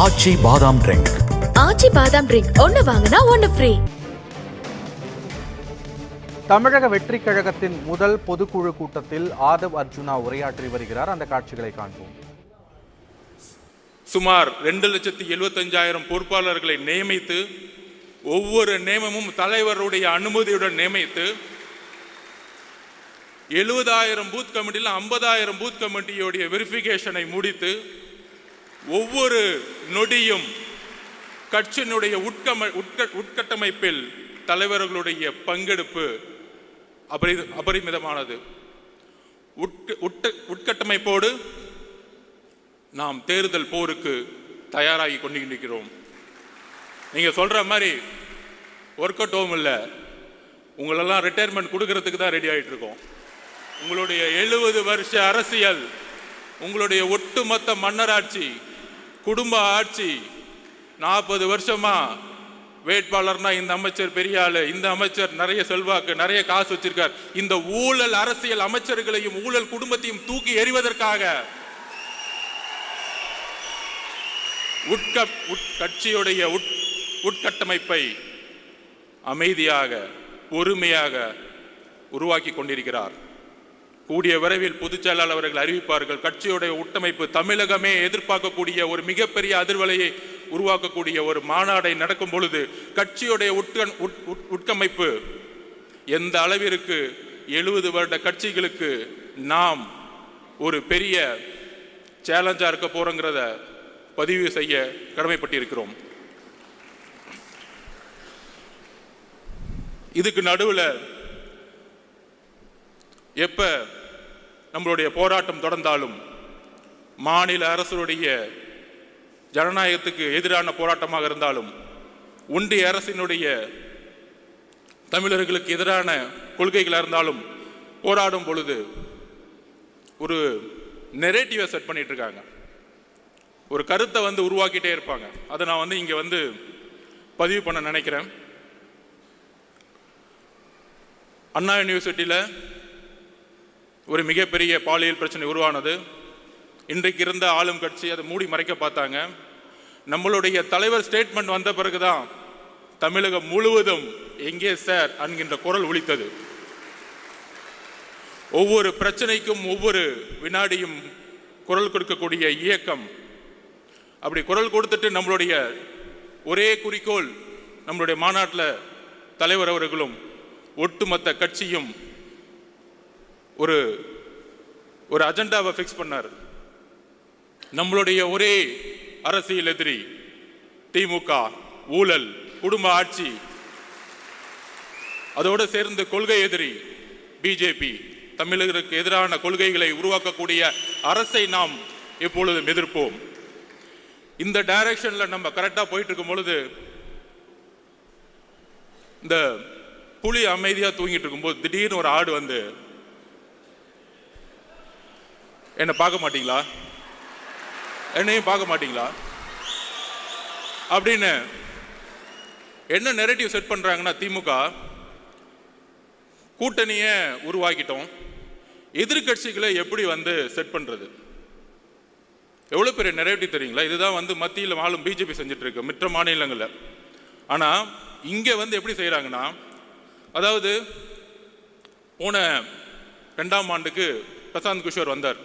ஆச்சி பாதாம் ட்ரிங்க். ஆச்சி பாதாம் ட்ரிங்க் ஒன்னு வாங்கினா ஒன்னு ஃப்ரீ. தமிழக வெற்றி கழகத்தின் முதல் பொதுக்குழு கூட்டத்தில் ஆதவ் அர்ஜுனா உரையாற்றி வருகிறார். அந்த காட்சிகளை காண்போம். சுமார் 2,75,000 பொறுப்பாளர்களை நியமித்து ஒவ்வொரு நியமமும் தலைவருடைய அனுமதியுடன் நியமித்து 70,000 பூத் கமிட்டியில் 50,000 பூத் கமிட்டியுடைய வெரிஃபிகேஷனை முடித்து ஒவ்வொரு நொடியும் கட்சியினுடைய உட்கட்டமைப்பில் தலைவர்களுடைய பங்கெடுப்பு அபரிமிதமானது. உட்கட்டமைப்போடு நாம் தேர்தல் போருக்கு தயாராகி கொண்டிருக்கிறோம். நீங்க சொல்ற மாதிரி ஒர்க் அவுட் ஹோம் இல்லை, உங்களெல்லாம் ரிட்டையர்மெண்ட் கொடுக்கறதுக்கு தான் ரெடி ஆகிட்டு இருக்கோம். உங்களுடைய 70 வருஷ அரசியல், உங்களுடைய ஒட்டுமொத்த மன்னராட்சி, குடும்ப ஆட்சி, 40 வருஷமா வேட்பாளர்னா இந்த அமைச்சர் பெரிய ஆளு, இந்த அமைச்சர் நிறைய செல்வாக்கு, நிறைய காசு வச்சிருக்கார், இந்த ஊழல் அரசியல் அமைச்சர்களையும் ஊழல் குடும்பத்தையும் தூக்கி எறிவதற்காக கட்சியுடைய உட்கட்டமைப்பை அமைதியாக பொறுமையாக உருவாக்கி கொண்டிருக்கிறார். கூடிய விரைவில் பொதுச் செயலாளர் அவர்கள் அறிவிப்பார்கள். கட்சியுடைய உட்டமைப்பு தமிழகமே எதிர்பார்க்கக்கூடிய ஒரு மிகப்பெரிய அதிர்வலையை உருவாக்கக்கூடிய ஒரு மாநாடை நடக்கும் பொழுது கட்சியுடைய உட்கமைப்பு எந்த அளவிற்கு 70 வருட கட்சிகளுக்கு நாம் ஒரு பெரிய சேலஞ்சா இருக்க போறோங்கிறத பதிவு செய்ய கடமைப்பட்டிருக்கிறோம். இதுக்கு நடுவில் எப்ப நம்மளுடைய போராட்டம் தொடர்ந்தாலும் மாநில அரசுடைய ஜனநாயகத்துக்கு எதிரான போராட்டமாக இருந்தாலும் ஒன்றிய அரசினுடைய தமிழர்களுக்கு எதிரான கொள்கைகளாக இருந்தாலும் போராடும் பொழுது ஒரு நெரேட்டிவை செட் பண்ணிட்டு இருக்காங்க. ஒரு கருத்தை உருவாக்கிட்டே இருப்பாங்க. அதை நான் இங்க பதிவு பண்ண நினைக்கிறேன். அண்ணா யூனிவர்சிட்டியில் ஒரு மிகப்பெரிய பாலியல் பிரச்சனை உருவானது. இன்றைக்கு இருந்த ஆளும் கட்சி அதை மூடி மறைக்க பார்த்தாங்க. நம்மளுடைய தலைவர் ஸ்டேட்மெண்ட் வந்த பிறகுதான் தமிழகம் முழுவதும் எங்கே சார் என்கின்ற குரல் ஒலித்தது. ஒவ்வொரு பிரச்சனைக்கும் ஒவ்வொரு வினாடியும் குரல் கொடுக்கக்கூடிய இயக்கம். அப்படி குரல் கொடுத்துட்டு நம்மளுடைய ஒரே குறிக்கோள், நம்மளுடைய மாநாட்டில் தலைவர் அவர்களும் ஒட்டுமொத்த கட்சியும் ஒரு அஜெண்டாவை ஃபிக்ஸ் பண்ணார். நம்மளுடைய ஒரே அரசியல் எதிரி திமுக, ஊழல், குடும்ப ஆட்சி, அதோடு சேர்ந்து கொள்கை எதிரி பிஜேபி, தமிழர்களுக்கு எதிரான கொள்கைகளை உருவாக்கக்கூடிய அரசை நாம் எப்பொழுதும் எதிர்ப்போம். இந்த டைரக்ஷன்ல நம்ம கரெக்டா போயிட்டு இருக்கும் பொழுது இந்த புலி அமைதியா தூங்கிட்டு இருக்கும்போது திடீர்னு ஒரு ஆடு என்ன பார்க்க மாட்டீங்களா, என்னையும் பார்க்க மாட்டீங்களா அப்படின்னு என்ன நெரேட்டிவ் செட் பண்றாங்கன்னா, திமுக கூட்டணியை உருவாக்கிட்டோம், எதிர்கட்சிகளை எப்படி செட் பண்றது, எவ்வளவு பெரிய நெரேட்டிவ் தெரியுங்களா? இதுதான் மத்தியில் ஆளும் பிஜேபி செஞ்சுட்டு இருக்கு மற்ற மாநிலங்களில். ஆனா இங்க எப்படி செய்யறாங்கன்னா, அதாவது போன 2ஆம் ஆண்டுக்கு பிரசாந்த் கிஷோர் வந்தார்.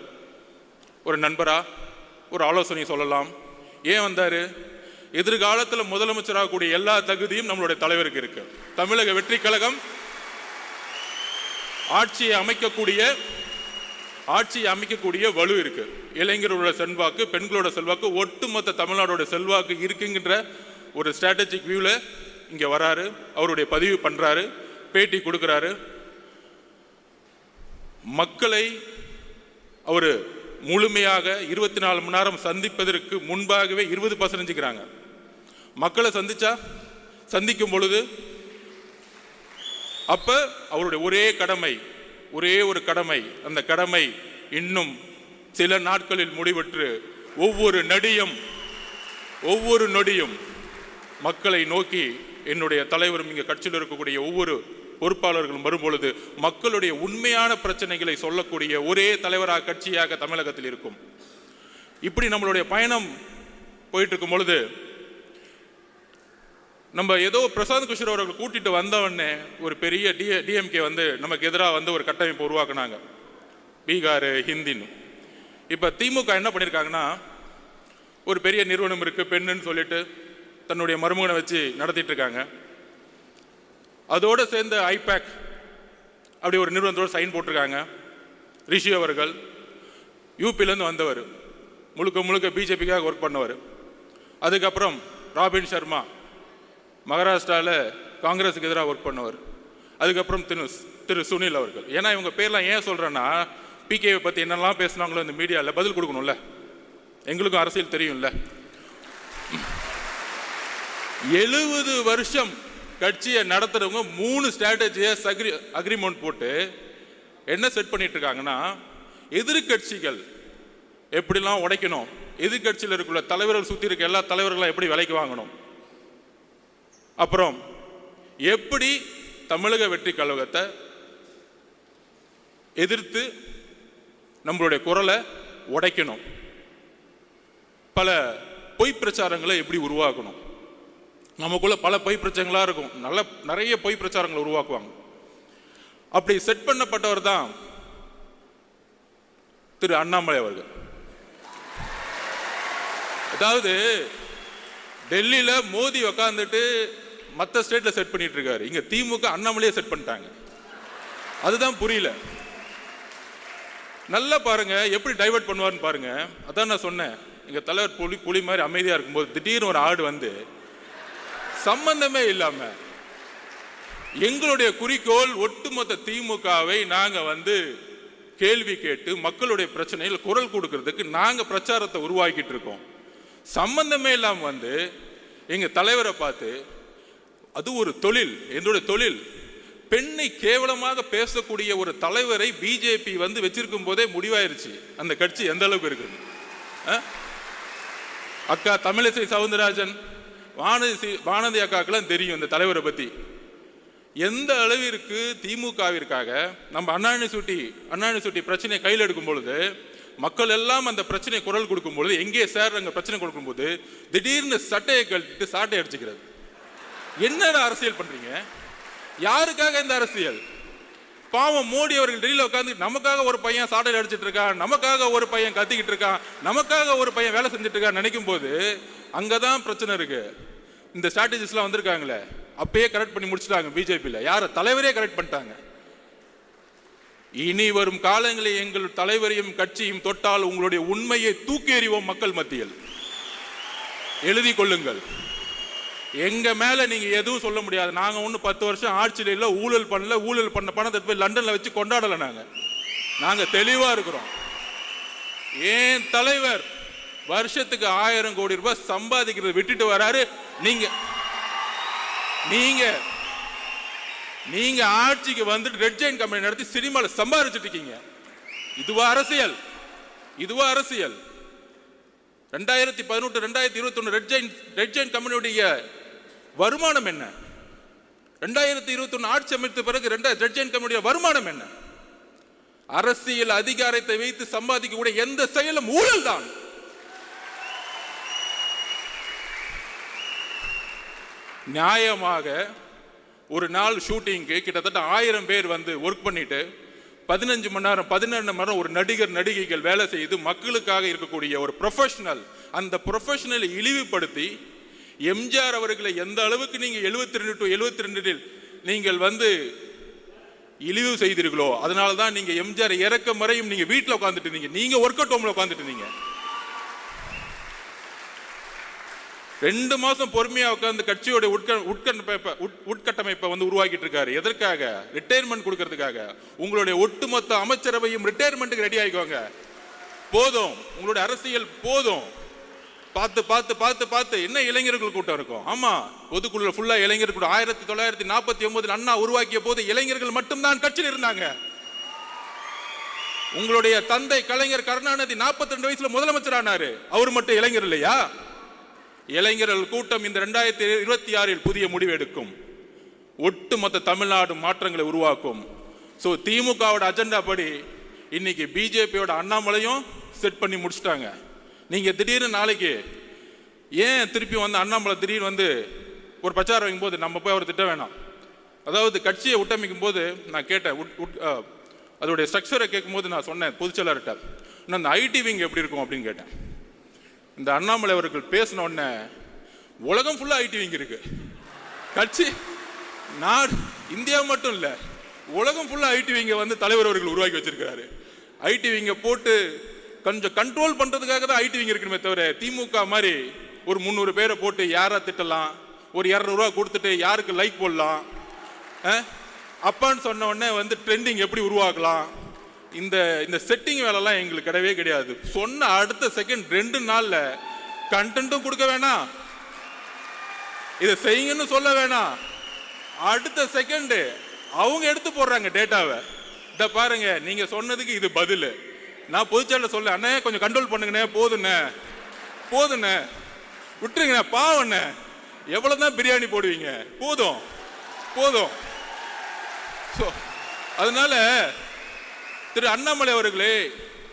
ஒரு நண்பரா ஒரு ஆலோசனை சொல்லலாம். ஏன் வந்தாரு? எதிர்காலத்தில் முதலமைச்சராகக்கூடிய எல்லா தகுதியும் நம்மளுடைய தலைவருக்கு இருக்கு. தமிழக வெற்றி கழகம் ஆட்சியை அமைக்கக்கூடிய வலு இருக்கு. இளைஞர்களோட செல்வாக்கு, பெண்களோட செல்வாக்கு, ஒட்டுமொத்த தமிழ்நாடோட செல்வாக்கு இருக்குங்கிற ஒரு ஸ்ட்ராட்டஜிக் வியூல இங்க வராரு. அவருடைய பதிவு பண்றாரு, பேட்டி கொடுக்கிறாரு. மக்களை அவரு முழுமையாக 24 மணி நேரம் சந்திப்பதற்கு முன்பாகவே 20% மக்களை சந்திக்கும் பொழுது அப்ப அவருடைய ஒரே ஒரு கடமை, அந்த கடமை இன்னும் சில நாட்களில் முடிவற்று ஒவ்வொரு நொடியும் மக்களை நோக்கி என்னுடைய தலைவரும் இங்க கட்சியில் இருக்கக்கூடிய ஒவ்வொரு பொறுப்பாளர்களும் வரும்பொழுது மக்களுடைய உண்மையான பிரச்சனைகளை சொல்லக்கூடிய ஒரே தலைவராக கட்சியாக தமிழகத்தில் இருக்கும். இப்படி நம்மளுடைய பயணம் போயிட்டு இருக்கும் பொழுது நம்ம ஏதோ பிரசாந்த் கிஷோர் அவர்கள் கூட்டிட்டு வந்தவொடனே ஒரு பெரிய டிஎம்கே வந்து நமக்கு எதிராக வந்து ஒரு கட்டமைப்பு உருவாக்குனாங்க, பீகார் ஹிந்தின்னு. இப்போ திமுக என்ன பண்ணியிருக்காங்கன்னா, ஒரு பெரிய நிறுவனம் இருக்கு பெண்ணுன்னு சொல்லிட்டு தன்னுடைய மருமகனை வச்சு நடத்திட்டு இருக்காங்க. அதோடு சேர்ந்து ஐபேக் அப்படி ஒரு நிறுவனத்தோடு சைன் போட்டிருக்காங்க. ரிஷி அவர்கள் யூபியிலேருந்து வந்தவர், முழுக்க முழுக்க பிஜேபிக்காக ஒர்க் பண்ணவர். அதுக்கப்புறம் ராபின் சர்மா மகாராஷ்டிராவில் காங்கிரஸுக்கு எதிராக ஒர்க் பண்ணவர். அதுக்கப்புறம் திரு சுனில் அவர்கள். ஏன்னா இவங்க பேர்லாம் ஏன் சொல்கிறேன்னா, பிகேவை பற்றி என்னெல்லாம் பேசுனாங்களோ இந்த மீடியாவில் பதில் கொடுக்கணும்ல, எங்களுக்கும் அரசியல் தெரியும்ல. 70 வருஷம் கட்சியை நடத்துறவங்க 3 ஸ்ட்ராட்டஜியஸ் அக்ரிமெண்ட் போட்டு என்ன செட் பண்ணிட்டு இருக்காங்கன்னா, எதிர்கட்சிகள் எப்படிலாம் உடைக்கணும், எதிர்கட்சியில் இருக்கிற தலைவர்கள் சுற்றி இருக்க எல்லா தலைவர்களும் எப்படி விலைக்கு வாங்கணும், அப்புறம் எப்படி தமிழக வெற்றி கழகத்தை எதிர்த்து நம்மளுடைய குரலை உடைக்கணும், பல பொய் பிரச்சாரங்களை எப்படி உருவாக்கணும். நமக்குள்ள பல பொய் பிரச்சாரங்களா இருக்கும், நிறைய பொய் பிரச்சாரங்களை உருவாக்குவாங்க. அப்படி செட் பண்ணப்பட்டவர் தான் திரு அண்ணாமலை அவர்கள். அதாவது டெல்லியில மோடி உக்காந்துட்டு மற்ற ஸ்டேட்ல செட் பண்ணிட்டு இருக்காரு, இங்க திமுக அண்ணாமலையே செட் பண்ணிட்டாங்க. அதுதான் புரியல. நல்லா பாருங்க எப்படி டைவர்ட் பண்ணுவார்னு பாருங்க. அதான் நான் சொன்னேன், எங்க தலைவர் புலி மாதிரி அமைதியா இருக்கும்போது திடீர்னு ஒரு ஆடு வந்து சம்பந்தமே இல்லாம எங்களுடைய குறிக்கோள் ஒட்டுமொத்த திமுகவை நாங்க வந்து கேள்வி கேட்டு மக்களுடைய பிரச்சனையில் குரல் கொடுக்கறதுக்கு நாங்க பிரச்சாரத்தை உருவாக்கிட்டு இருக்கோம். சம்பந்தமே இல்லாம வந்து எங்க தலைவரை பார்த்து, அது ஒரு தொழில், என்னுடைய தொழில், பெண்ணை கேவலமாக பேசக்கூடிய ஒரு தலைவரை பிஜேபி வந்து வச்சிருக்கும் போதே முடிவாயிருச்சு அந்த கட்சி எந்த அளவுக்கு இருக்கு. அக்கா தமிழிசை சவுந்தரராஜன், வானதி அக்காக்கெல்லாம் தெரியும் இந்த தலைவரை பத்தி. எந்த அளவிற்கு திமுகவிற்காக நம்ம அண்ணாநிசுட்டி பிரச்சனையை கையில் எடுக்கும் பொழுது, மக்கள் எல்லாம் அந்த பிரச்சனை குரல் கொடுக்கும் பொழுது, எங்கே சார் அங்க பிரச்சனை கொடுக்கும் போது திடீர்னு சட்டையை கழட்டிட்டு சாட்டை அடிச்சுக்கிறது. என்ன அரசியல் பண்றீங்க? யாருக்காக இந்த அரசியல்? பாவம் மோடி அவர்கள் டெல்லியில் உட்காந்து நமக்காக ஒரு பையன் சாட்டையில் அடிச்சிட்டு இருக்கான், நமக்காக ஒரு பையன் கத்திக்கிட்டு இருக்கான், நமக்காக ஒரு பையன் வேலை செஞ்சுட்டு இருக்கான் நினைக்கும் போது அங்கதான் பிரச்சனை இருக்கு. இந்த ஸ்ட்ராட்டஜிஸ்லாம் வந்திருக்காங்களே, அப்பயே கரெக்ட் பண்ணி முடிச்சுட்டாங்க பிஜேபியில். யார தலைவரே கரெக்ட் பண்ணிட்டாங்க. இனி வரும் காலங்களில் எங்கள் தலைவரையும் கட்சியும் தொட்டால் உங்களுடைய உண்மையை தூக்கி எறிவோம் மக்கள் மத்தியில். எழுதி கொள்ளுங்கள். எங்க மேல நீங்க எதுவும் சொல்ல முடியாது. நாங்க ஒன்னும் 10 வருஷம் ஆட்சியில இல்ல, ஊழல் பண்ணல, ஊழல் பண்ண பணத்தை போய் லண்டன்ல வச்சு கொண்டாடல. நாங்க தெளிவா இருக்கிறோம். ஏன் தலைவர் வருஷத்துக்கு 1000 கோடி ரூபாய் சம்பாதிக்கிறது விட்டுட்டு வராரு. நீங்க ஆட்சிக்கு வந்துட்டு ரெட் ஜெயின் கம்பெனி நடத்தி சினிமால சம்பாதிச்சுட்டு இருக்கீங்க. இதுவா அரசியல்? 2018 2021 ரெட் ஜெயின் கம்பெனியுடைய வருமானம் என்ன? 2021 ஆட்சி அமைத்த பிறகு ரெட் ஜெயின் கம்பெனியுடைய வருமானம் என்ன? அரசியல் அதிகாரத்தை வைத்து சம்பாதிக்கக்கூடிய எந்த செயலும் ஊழல் தான். நியாயமாக ஒரு நாள் ஷூட்டிங்க்கு கிட்டத்தட்ட 1000 பேர் வந்து ஒர்க் பண்ணிட்டு 15 மணி நேரம் 12 மணி நேரம் ஒரு நடிகர் நடிகைகள் வேலை செய்து மக்களுக்காக இருக்கக்கூடிய ஒரு ப்ரொஃபஷனல், அந்த ப்ரொஃபஷனலை இழிவுபடுத்தி எம்ஜிஆர் அவர்களை எந்த அளவுக்கு நீங்க 72 to 72 நீங்கள் வந்து இழிவு செய்தீர்களோ, அதனால தான் நீங்க எம்ஜிஆர் இறக்க மறையும் நீங்க வீட்டில் உட்காந்துட்டு இருந்தீங்க. நீங்க ஒர்க் அவுட் ஹோம்ல உட்காந்துட்டு இருந்தீங்க. 2 மாசம் பொறுமையா உட்கார்ந்து கட்சியோட உட்கட்டமைப்பை வந்து உருவாக்கிட்டு இருக்காரு. எதற்காக? ரிட்டையர்மெண்ட் கொடுக்கறதுக்காக. உங்களுடைய ஒட்டுமொத்த அமைச்சரவையும் ரிட்டையர்மெண்ட்டுக்கு ரெடி ஆகிக்கோங்க. போதும், உங்களுடைய அரசியல் போதும். பார்த்து பார்த்து பார்த்து பார்த்து என்ன இளைஞர்கள் கூட்டம் இருக்கும். ஆமா, பொதுக்குழு ஃபுல்லா இளைஞர் கூட்டம். 1949 அண்ணா உருவாக்கிய போது இளைஞர்கள் மட்டும்தான் கட்சியில் இருந்தாங்க. உங்களுடைய தந்தை கலைஞர் கருணாநிதி 42 வயசுல முதலமைச்சர் ஆனாரு. அவர் மட்டும் இளைஞர் இல்லையா? இளைஞர்கள் கூட்டம் இந்த 2026 புதிய முடிவு எடுக்கும். ஒட்டுமொத்த தமிழ்நாடு மாற்றங்களை உருவாக்கும். ஸோ திமுகவோட அஜெண்டா படி இன்னைக்கு பிஜேபியோட அண்ணாமலையும் செட் பண்ணி முடிச்சிட்டாங்க. நீங்க திடீர்னு நாளைக்கு ஏன் திருப்பி வந்து அண்ணாமலை திடீர்னு வந்து ஒரு பிரச்சாரம் வைக்கும்போது நம்ம போய் அவர் திட்ட வேணாம். அதாவது கட்சியை விட்டமைக்கும் போது நான் கேட்டேன், அதோடைய ஸ்ட்ரக்சரை கேட்கும்போது நான் சொன்னேன் பொதுச்செயலாளர்கிட்ட, இன்னும் அந்த ஐடி விங் எப்படி இருக்கும் அப்படின்னு கேட்டேன். இந்த அண்ணாமலை அவர்கள் பேசின உடனே உலகம் ஃபுல்லாக ஐடி விங் இருக்கு. கட்சி நாடு இந்தியா மட்டும் இல்லை, உலகம் ஃபுல்லாக ஐடி விங்கை வந்து தலைவர் அவர்கள் உருவாக்கி வச்சிருக்கிறாரு. ஐடி விங்கை போட்டு கொஞ்சம் கண்ட்ரோல் பண்ணுறதுக்காக தான் ஐடி விங் இருக்கணுமே தவிர திமுக மாதிரி ஒரு 300 பேரை போட்டு யாரை திட்டலாம், ஒரு 200 ரூபா கொடுத்துட்டு யாருக்கு லைக் போடலாம், அப்பான்னு சொன்ன உடனே வந்து ட்ரெண்டிங் எப்படி உருவாக்கலாம், இந்த செட்டிங் வேலைலாம் எங்களுக்கு கிடையவே கிடையாது. சொன்ன அடுத்த செகண்ட் 2 நாளில் கண்டென்ட்டும் கொடுக்க வேணாம், இதை செய்யுங்கன்னு சொல்ல வேணாம், அடுத்த செகண்ட் அவங்க எடுத்து போடுறாங்க டேட்டாவை. இதை பாருங்க, நீங்க சொன்னதுக்கு இது பதில். நான் பொதுச்செயலாளர் சொல்ல, அண்ணே கொஞ்சம் கண்ட்ரோல் பண்ணுங்கண்ணே, போதுண்ணே விட்டுருங்கண்ணே, பாவண்ணே எவ்வளவுதான் பிரியாணி போடுவீங்க, போதும். அதனால திரு அண்ணாமலை அவர்களே,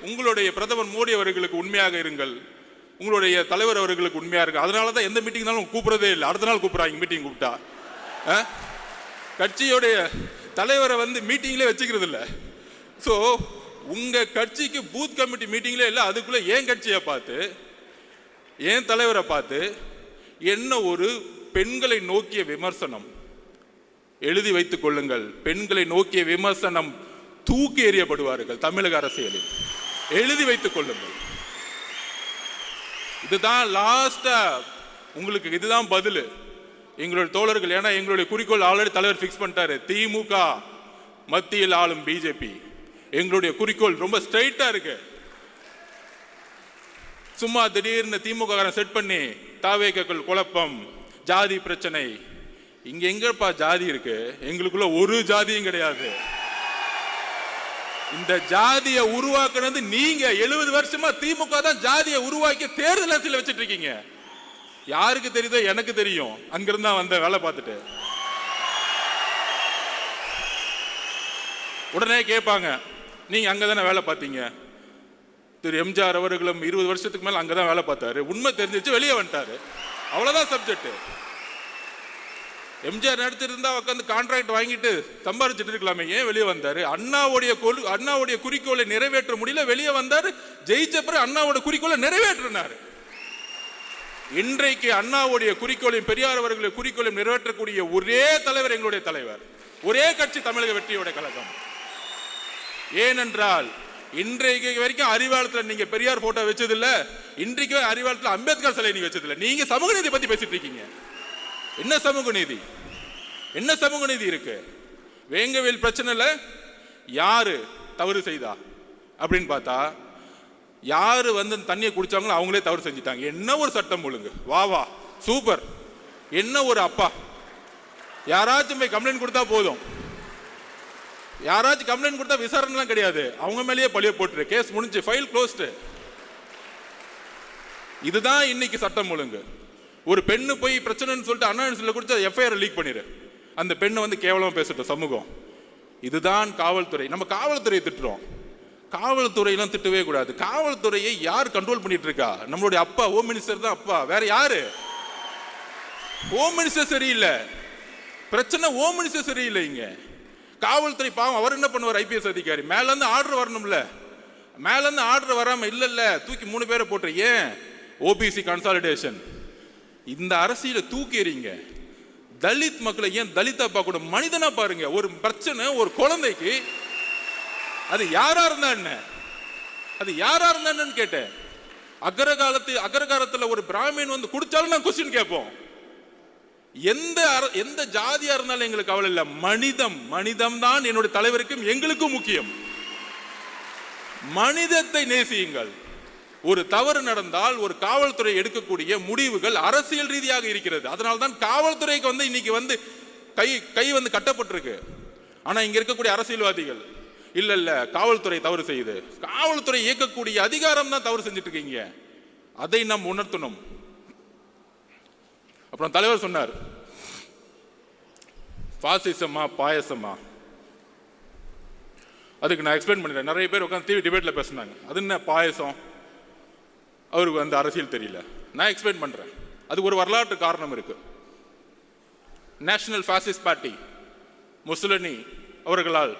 உங்களுடைய பிரதமர் மோடி அவர்களுக்கு உண்மையாக இருங்கள், உங்களுடைய தலைவர் அவர்களுக்கு உண்மையா இருக்கு. அதனால தான் எந்த மீட்டிங்னாலும் கூப்பிடுறதே இல்லை, அடுத்த நாள் கூப்பிடுறாங்க மீட்டிங் கூப்பிட்டா. கட்சியோடைய தலைவரை வந்து மீட்டிங்லேயே வச்சுக்கிறது இல்லை. ஸோ உங்க கட்சிக்கு பூத் கமிட்டி மீட்டிங்லேயே இல்லை, அதுக்குள்ள ஏன் கட்சியை பார்த்து ஏன் தலைவரை பார்த்து என்ன ஒரு பெண்களை நோக்கிய விமர்சனம். எழுதி வைத்துக் கொள்ளுங்கள், பெண்களை நோக்கிய விமர்சனம் தூக்கி எறியப்படுவார்கள் தமிழக அரசியலில். எழுதி வைத்துக் கொள்ளுங்கள். இதுதான் லாஸ்டா உங்களுக்கு, இதுதான் பதில் எங்களுடைய தோழர்கள். ஏன்னா எங்களுடைய குறிக்கோள் ஆல்ரெடி தலைவர் ஃபிக்ஸ் பண்ணிட்டாரு, திமுக மத்தியில் ஆளும் பிஜேபி. எங்களுடைய குறிக்கோள் ரொம்ப ஸ்ட்ரைட்டா இருக்கு. சும்மா திடீர்னு திமுக செட் பண்ணி தாவேக்கள் குழப்பம், ஜாதி பிரச்சனை, இங்க எங்கப்பா ஜாதி இருக்கு? எங்களுக்குள்ள ஒரு ஜாதியும் கிடையாது. இந்த ஜாதியை உருவாக்குனது நீங்க. 70 வருஷமா திமுக தான் ஜாதியை உருவாக்கி தேர்தல் அரசியல் வச்சிட்டு இருக்கீங்க. யாருக்கு தெரியுதோ எனக்கு தெரியும், அங்கிருந்தா வந்த வேலை பார்த்துட்டு. உடனே கேட்பாங்க, நீங்க அங்கதானே வேலை பார்த்தீங்க? திரு எம்ஜிஆர் அவர்களும் 20 வருஷத்துக்கு மேல அங்கதான் வேலை பார்த்தாரு, உண்மை தெரிஞ்சிச்சு வெளியே வந்துட்டாரு, அவ்வளவுதான் சப்ஜெக்ட். எம்ஜிஆர் நடிச்சிருந்தா உட்காந்து கான்ட்ராக்ட் வாங்கிட்டு சம்பாதிச்சுட்டு இருக்கலாமே, ஏன் வெளியே வந்தாரு? அண்ணாவுடைய குறிக்கோளை நிறைவேற்ற முடியல, வெளியே வந்தாரு. ஜெயிச்ச பிறகு அண்ணாவோட குறிக்கோளை நிறைவேற்றினார். இன்றைக்கு அண்ணாவுடைய குறிக்கோளையும் பெரியார் அவர்களுடைய குறிக்கோளையும் நிறைவேற்றக்கூடிய ஒரே தலைவர் எங்களுடைய தலைவர், ஒரே கட்சி தமிழக வெற்றியோட கழகம். ஏனென்றால் இன்றைக்கு வரைக்கும் அறிவாலயத்தில் நீங்க பெரியார் போட்டோ வச்சதில்லை, இன்றைக்கு அறிவாலயத்தில் அம்பேத்கர் சிலை நீங்க வச்சதில்லை. நீங்க சமூக நீதி பத்தி பேசிட்டு இருக்கீங்க. என்ன சமூக நீதி? என்ன சமூக நீதி இருக்கு? வேங்கவேல் பிரச்சனைல யாரு தவறு செய்தா அப்படின்னு பார்த்தா, யாரு வந்து தண்ணியை குடிச்சாங்களோ அவங்களே தவறு செஞ்சுட்டாங்க. என்ன ஒரு சட்டம் ஒழுங்கு, வா சூப்பர். என்ன ஒரு அப்பா, யாராச்சும் போய் கம்ப்ளைண்ட் கொடுத்தா போதும், யாராச்சும் கம்ப்ளைண்ட் கொடுத்தா விசாரணைலாம் கிடையாது, அவங்க மேலேயே பழிய போட்டுரு, கேஸ் முடிஞ்சு, ஃபைல் க்ளோஸ்டு. இதுதான் இன்னைக்கு சட்டம் ஒழுங்கு. ஒரு பெண்ணு போய் பிரச்சனைன்னு சொல்லிட்டு அண்ணா கொடுத்து எஃப்ஐஆர் லீக் பண்ணிடு, அந்த பெண்ணை வந்து கேவலமா பேசட்டும் சமூகம். இதுதான் காவல்துறை. நம்ம காவல்துறையை திட்டுறோம், காவல்துறையெல்லாம் திட்டவே கூடாது. காவல்துறையை யார் கண்ட்ரோல் பண்ணிட்டு இருக்கா? நம்மளுடைய அப்பா ஹோம் மினிஸ்டர் தான் அப்பா, வேற யாரு? ஹோம் மினிஸ்டர் சரியில்லை, பிரச்சனை ஹோம் மினிஸ்டர் சரியில்லை. இங்க காவல்துறை பாவம், அவர் என்ன பண்ணுவார்? ஐபிஎஸ் அதிகாரி மேல இருந்து ஆர்டர் வரணும்ல, மேல இருந்து ஆர்டர் வராம இல்ல தூக்கி 3 பேரை போட்டு, ஏன் ஓபிசி கன்சாலிடேஷன், இந்த அரசியல தூக்கி எறிங்க. தலித் மக்களை ஏன் தலிதா பார்க்க கூட மனிதனா பாருங்க. ஒரு பிரச்சனை ஒரு குழந்தைக்கு, அது யாரா இருந்தா என்ன, அது யாரா இருந்தா என்னன்னு கேட்டேன். அக்ரகாரத்துல ஒரு பிராமின் வந்து குடிச்சாலும் நான் கொஸ்டின் கேட்போம். எந்த ஜாதியா இருந்தாலும் எங்களுக்கு கவலை இல்லை. மனிதம் தான் என்னுடைய தலைவருக்கும் எங்களுக்கும் முக்கியம். மனிதத்தை நேசியுங்கள். ஒரு தவறு நடந்தால் ஒரு காவல்துறை எடுக்கக்கூடிய முடிவுகள் அரசியல் ரீதியாக இருக்கிறது. அதனால்தான் காவல்துறைக்கு வந்து இன்னைக்கு வந்து கை வந்து கட்டப்பட்டிருக்கு. ஆனா இங்க இருக்கக்கூடிய அரசியல்வாதிகள் இல்ல காவல்துறை தவறு செய்யுது, காவல்துறை இயக்கக்கூடிய அதிகாரம் தான் தவறு செஞ்சுட்டு இருக்கீங்க, அதை நாம் உணர்த்தணும். அப்புறம் தலைவர் சொன்னார், பாசிசமா பாயசமா, அதுக்கு நான் எக்ஸ்பிளைன் பண்ணிட்டேன். நிறைய பேர் உட்காந்து டிவி டிபேட்ல பேசினாங்க, அது என்ன பாயசம், அவருக்கு வந்து அரசியல் தெரியல. நான் எக்ஸ்பிளைன் பண்றேன். அது ஒரு வரலாற்று காரணம் இருக்கு. நேஷனல் ஃபாசிஸ்ட் பார்ட்டி முசோலினி அவர்களால்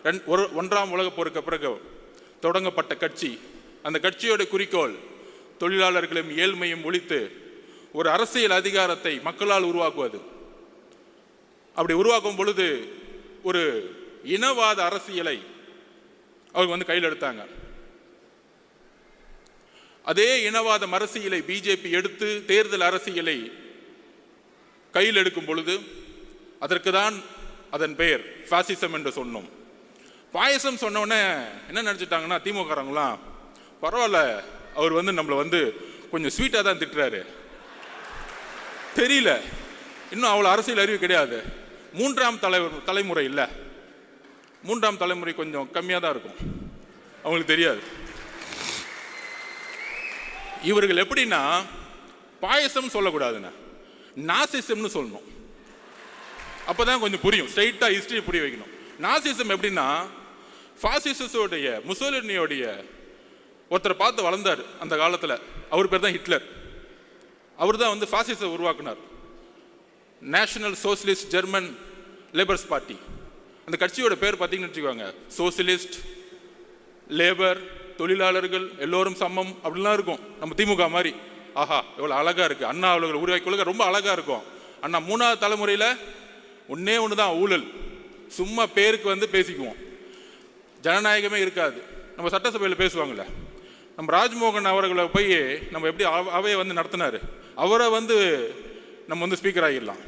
1ஆம் உலகப் போருக்கு பிறகு தொடங்கப்பட்ட கட்சி. அந்த கட்சியோட குறிக்கோள் தொழிலாளர்களையும் ஏழ்மையும் ஒழித்து ஒரு அரசியல் அதிகாரத்தை மக்களால் உருவாக்குவது. அப்படி உருவாக்கும் பொழுது ஒரு இனவாத அரசியலை அவங்க கையில் எடுத்தாங்க. அதே இனவாத அரசியலை பிஜேபி எடுத்து தேர்தல் அரசியலை கையில் எடுக்கும் பொழுது அதற்கு தான் அதன் பெயர் பாசிசம் என்று சொன்னோம். பாயசம் சொன்ன உடனே என்ன நினைச்சிட்டாங்கன்னா திமுகறாங்களாம், பரவாயில்ல அவர் நம்மளை கொஞ்சம் ஸ்வீட்டாக தான் திட்டுறாரு, தெரியல இன்னும் அவ்வளோ அரசியல் அறிவு கிடையாது. 3ஆம் தலைமுறை இல்லை, 3ஆம் தலைமுறை கொஞ்சம் கம்மியாக தான் இருக்கும், அவங்களுக்கு தெரியாது. இவர்கள் எப்படின்னா பாயசம் சொல்லக்கூடாதுண்ணா, நாசிசம்னு சொல்லணும், அப்போதான் கொஞ்சம் புரியும். ஸ்ட்ரைட்டாக ஹிஸ்டரி புரிய வைக்கணும். நாசிசம் எப்படின்னா பாசிசோடைய முசோலினியோடைய ஒருத்தரை பார்த்து வளர்ந்தார் அந்த காலத்தில், அவர் பேர் தான் ஹிட்லர். அவர் தான் பாசிச உருவாக்குனார். National socialist German labours party, அந்த கட்சியோட பேர் பார்த்தீங்கன்னு வச்சுக்கோங்க, சோசியலிஸ்ட், லேபர், தொழிலாளர்கள் எல்லோரும் சமம் அப்படிலாம் இருக்கும். நம்ம திமுக மாதிரி ஆஹா எவ்வளோ அழகா இருக்கு, அண்ணா அவர்கள் உருவாக்கி கொள்கை ரொம்ப அழகா இருக்கும். அண்ணா 3ஆவது தலைமுறையில் ஒன்னே ஒன்று தான் ஊழல், சும்மா பேருக்கு பேசிக்குவோம், ஜனநாயகமே இருக்காது. நம்ம சட்டசபையில் பேசுவாங்கள்ல, நம்ம ராஜ்மோகன் அவர்களை போய் நம்ம எப்படி அவையை நடத்தினாரு, அவரை நம்ம ஸ்பீக்கர் ஆகிடலாம்.